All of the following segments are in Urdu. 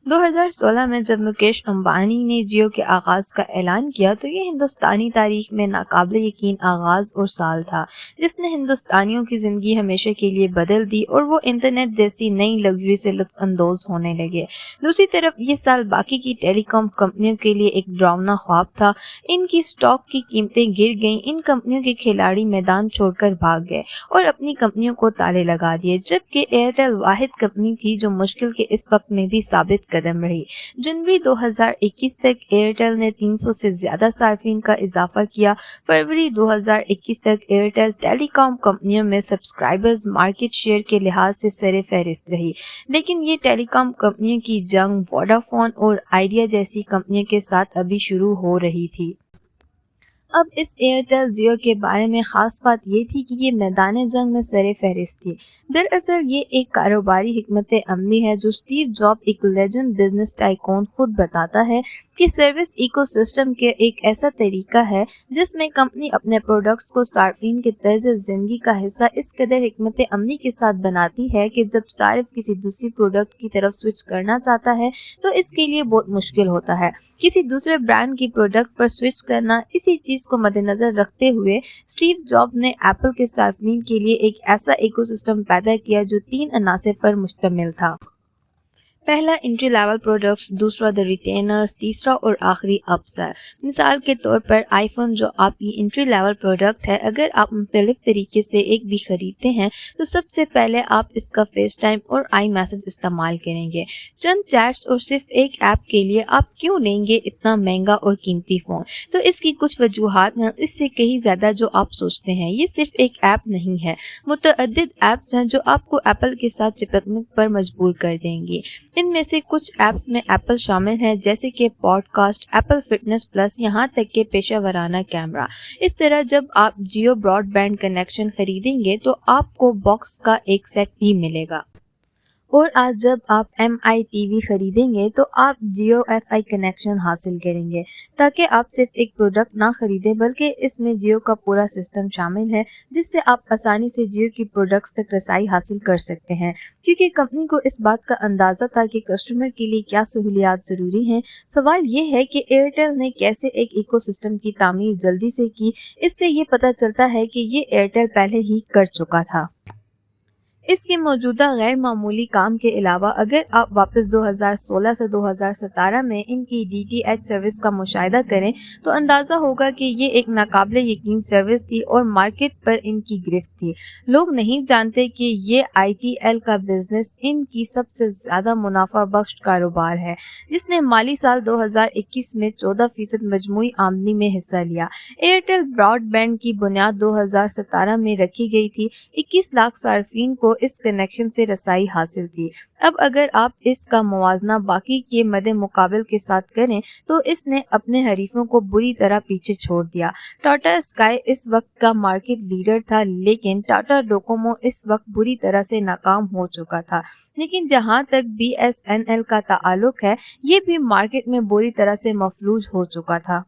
2016 میں جب مکیش امبانی نے جیو کے آغاز کا اعلان کیا تو یہ ہندوستانی تاریخ میں ناقابل یقین آغاز اور سال تھا جس نے ہندوستانیوں کی زندگی ہمیشہ کے لیے بدل دی اور وہ انٹرنیٹ جیسی نئی لگژری سے لطف اندوز ہونے لگے۔ دوسری طرف یہ سال باقی کی ٹیلی کام کمپنیوں کے لیے ایک ڈراؤنا خواب تھا۔ ان کی سٹاک کی قیمتیں گر گئیں، ان کمپنیوں کے کھلاڑی میدان چھوڑ کر بھاگ گئے اور اپنی کمپنیوں کو تالے لگا دیے، جبکہ ایئرٹیل واحد کمپنی تھی جو مشکل کے اس وقت میں بھی ثابت قدم رہی۔ جنوری 2021 تک ایئرٹیل نے 300 سے زیادہ صارفین کا اضافہ کیا۔ فروری 2021 تک ایئرٹیل ٹیلی کام کمپنیوں میں سبسکرائبرز مارکیٹ شیئر کے لحاظ سے سر فہرست رہی، لیکن یہ ٹیلی کام کمپنیوں کی جنگ ووڈافون اور آئیڈیا جیسی کمپنیوں کے ساتھ ابھی شروع ہو رہی تھی۔ اب اس ایئرٹیل جیو کے بارے میں خاص بات یہ تھی کہ یہ میدان جنگ میں سر فہرست تھی۔ دراصل یہ ایک کاروباری حکمت عملی ہے جو اسٹیو جاب، ایک لیجنڈ بزنس ٹائکون، خود بتاتا ہے کہ سروس ایکو سسٹم کے ایک ایسا طریقہ ہے جس میں کمپنی اپنے پروڈکٹس کو صارفین کے طرز زندگی کا حصہ اس قدر حکمت عملی کے ساتھ بناتی ہے کہ جب صارف کسی دوسری پروڈکٹ کی طرف سوئچ کرنا چاہتا ہے تو اس کے لیے بہت مشکل ہوتا ہے۔ کسی دوسرے برانڈ کی پروڈکٹ پر سوئچ کرنا۔ اسی چیز کو مد نظر رکھتے ہوئے اسٹیو جاب نے ایپل کے صارفین کے لیے ایک ایسا ایکو سسٹم پیدا کیا جو 3 عناصر پر مشتمل تھا۔ پہلا انٹری لیول پروڈکٹس، دوسرا دی ریٹینرز، تیسرا اور آخری اپ سیل۔ مثال کے طور پر آئی فون جو آپ کی انٹری لیول پروڈکٹ ہے، اگر آپ مختلف طریقے سے ایک بھی خریدتے ہیں تو سب سے پہلے آپ اس کا فیس ٹائم اور آئی میسج استعمال کریں گے۔ چند چیٹس اور صرف ایک ایپ کے لیے آپ کیوں لیں گے اتنا مہنگا اور قیمتی فون؟ تو اس کی کچھ وجوہات ہیں، اس سے کہیں زیادہ جو آپ سوچتے ہیں۔ یہ صرف ایک ایپ نہیں ہے، متعدد ایپس ہیں جو آپ کو ایپل کے ساتھ چپکنے پر مجبور کر دیں گی۔ ان میں سے کچھ ایپس میں ایپل شامل ہے، جیسے کہ podcast, Apple fitness plus, یہاں تک کہ پیشہ ورانہ کیمرہ۔ اس طرح جب آپ جیو براڈ بینڈ کنیکشن خریدیں گے تو آپ کو باکس کا ایک سیٹ بھی ملے گا۔ اور آج جب آپ ایم آئی ٹی وی خریدیں گے تو آپ جیو ایف آئی کنیکشن حاصل کریں گے، تاکہ آپ صرف ایک پروڈکٹ نہ خریدیں بلکہ اس میں جیو کا پورا سسٹم شامل ہے جس سے آپ آسانی سے جیو کی پروڈکٹس تک رسائی حاصل کر سکتے ہیں۔ کیونکہ کمپنی کو اس بات کا اندازہ تھا کہ کسٹمر کے لیے کیا سہولیات ضروری ہیں۔ سوال یہ ہے کہ ایئرٹیل نے کیسے ایک ایکو سسٹم کی تعمیر جلدی سے کی۔ اس سے یہ پتہ چلتا ہے کہ یہ ایئرٹیل پہلے ہی کر چکا تھا۔ اس کے موجودہ غیر معمولی کام کے علاوہ اگر آپ واپس 2016 سے 2017 میں ان کی ڈی ٹی ایچ سروس کا مشاہدہ کریں تو اندازہ ہوگا کہ یہ ایک ناقابل یقین سروس تھی اور مارکیٹ پر ان کی گرفت تھی۔ لوگ نہیں جانتے کہ یہ آئی ٹی ایل کا بزنس ان کی سب سے زیادہ منافع بخش کاروبار ہے، جس نے مالی سال 2021 میں 14% مجموعی آمدنی میں حصہ لیا۔ ایئرٹیل براڈ بینڈ کی بنیاد 2017 میں رکھی گئی تھی۔ 21 لاکھ صارفین کو اس کنیکشن سے رسائی حاصل تھی۔ اب اگر آپ اس کا موازنہ باقی کے مد مقابل کے ساتھ کریں تو اس نے اپنے حریفوں کو بری طرح پیچھے چھوڑ دیا۔ ٹاٹا اسکائی اس وقت کا مارکیٹ لیڈر تھا، لیکن ٹاٹا ڈوکومو اس وقت بری طرح سے ناکام ہو چکا تھا۔ لیکن جہاں تک بی ایس این ایل کا تعلق ہے، یہ بھی مارکیٹ میں بری طرح سے مفلوج ہو چکا تھا۔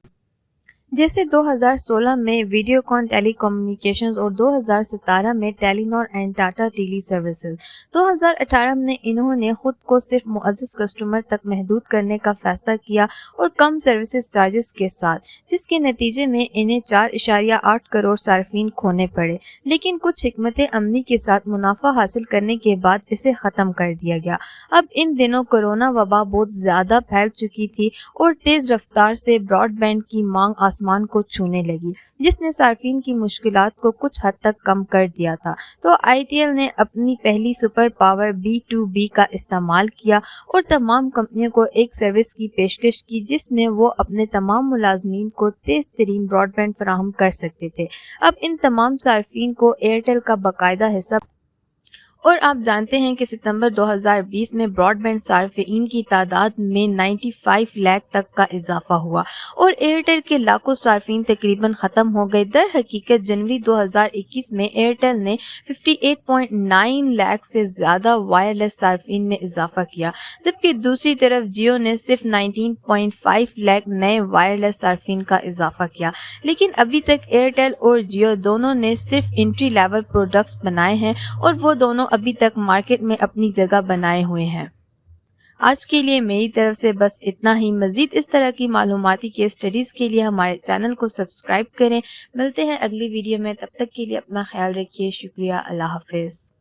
جیسے 2016 میں ویڈیوکان ٹیلی کمیونیکیشنز اور 2017 میں ٹیلی نار اینڈ ٹاٹا ٹیلی سروسز۔ 2018 میں انہوں نے خود کو صرف معزز کسٹمر تک محدود کرنے کا فیصلہ کیا اور کم سروسز چارجز کے ساتھ، جس کے نتیجے میں انہیں 4.8 کروڑ صارفین کھونے پڑے، لیکن کچھ حکمت عملی کے ساتھ منافع حاصل کرنے کے بعد اسے ختم کر دیا گیا۔ اب ان دنوں کورونا وبا بہت زیادہ پھیل چکی تھی اور تیز رفتار سے براڈ بینڈ کی مانگ آسمان کو چھونے لگی، جس نے صارفین کی مشکلات کو کچھ حد تک کم کر دیا تھا۔ تو آئی ٹی ایل نے اپنی پہلی سپر پاور B2B کا استعمال کیا اور تمام کمپنیوں کو ایک سروس کی پیشکش کی جس میں وہ اپنے تمام ملازمین کو تیز ترین براڈ بینڈ فراہم کر سکتے تھے۔ اب ان تمام صارفین کو ایئرٹیل کا باقاعدہ حصہ اور آپ جانتے ہیں کہ ستمبر 2020 میں براڈ بینڈ صارفین کی تعداد میں 95 لاکھ تک کا اضافہ ہوا اور ایئرٹیل کے لاکھوں صارفین تقریباً ختم ہو گئے۔ در حقیقت جنوری 2021 میں ایئرٹیل نے 58.9 لاکھ سے زیادہ وائرلیس صارفین میں اضافہ کیا، جبکہ دوسری طرف جیو نے صرف 19.5 لاکھ نئے وائرلیس صارفین کا اضافہ کیا۔ لیکن ابھی تک ایئرٹیل اور جیو دونوں نے صرف انٹری لیول پروڈکٹس بنائے ہیں اور وہ دونوں ابھی تک مارکیٹ میں اپنی جگہ بنائے ہوئے ہیں۔ آج کے لیے میری طرف سے بس اتنا ہی. مزید اس طرح کی معلوماتی کیس اسٹڈیز کے لیے ہمارے چینل کو سبسکرائب کریں. ملتے ہیں اگلی ویڈیو میں، تب تک کے لیے اپنا خیال رکھیے. شکریہ. اللہ حافظ.